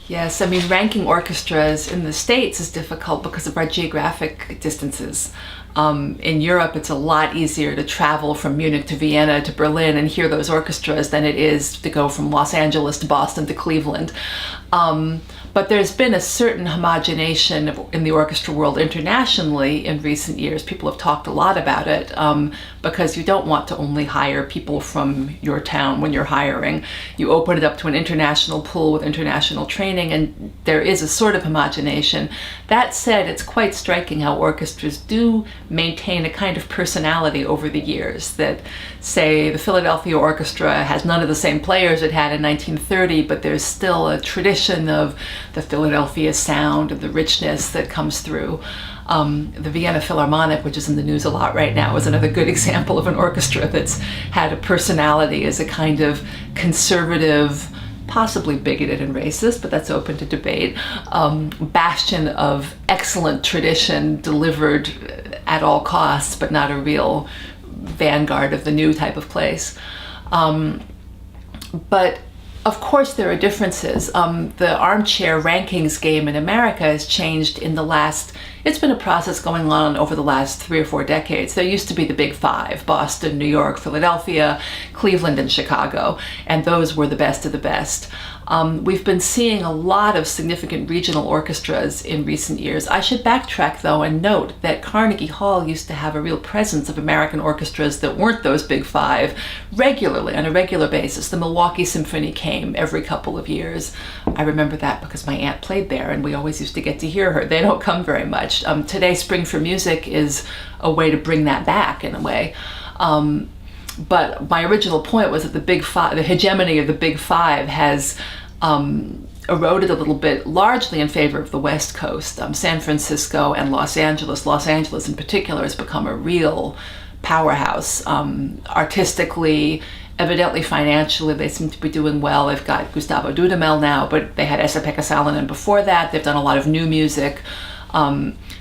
Yes, I mean, ranking orchestras in the States is difficult because of our geographic distances. In Europe, it's a lot easier to travel from Munich to Vienna to Berlin and hear those orchestras than it is to go from Los Angeles to Boston to Cleveland. But there's been a certain homogenation in the orchestra world internationally in recent years. People have talked a lot about it because you don't want to only hire people from your town when you're hiring. You open it up to an international pool with international training, and there is a sort of homogenation. That said, it's quite striking how orchestras do maintain a kind of personality over the years. That, say, the Philadelphia Orchestra has none of the same players it had in 1930, but there's still a tradition of the Philadelphia sound and the richness that comes through. The Vienna Philharmonic, which is in the news a lot right now, is another good example of an orchestra that's had a personality as a kind of conservative, possibly bigoted and racist, but that's open to debate, bastion of excellent tradition delivered at all costs, but not a real vanguard of the new type of place. But of course, there are differences. The armchair rankings game in America has changed in the last, it's been a process going on over the last 3 or 4 decades. There used to be the big five: Boston, New York, Philadelphia, Cleveland, and Chicago, and those were the best of the best. We've been seeing a lot of significant regional orchestras in recent years. I should backtrack, though, and note that Carnegie Hall used to have a real presence of American orchestras that weren't those big five regularly, on a regular basis. The Milwaukee Symphony came every couple of years. I remember that because my aunt played there, and we always used to get to hear her. They don't come very much. Today, Spring for Music is a way to bring that back, in a way. But my original point was that the big five, the hegemony of the big five, has eroded a little bit, largely in favor of the West Coast. San Francisco and Los Angeles. Los Angeles in particular has become a real powerhouse. Artistically, evidently financially, they seem to be doing well. They've got Gustavo Dudamel now, but they had Esa-Pekka Salonen before that. They've done a lot of new music.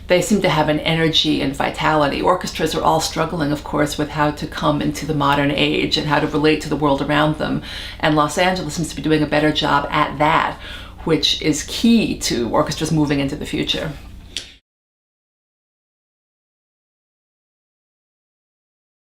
They seem to have an energy and vitality. Orchestras are all struggling, of course, with how to come into the modern age and how to relate to the world around them. And Los Angeles seems to be doing a better job at that, which is key to orchestras moving into the future.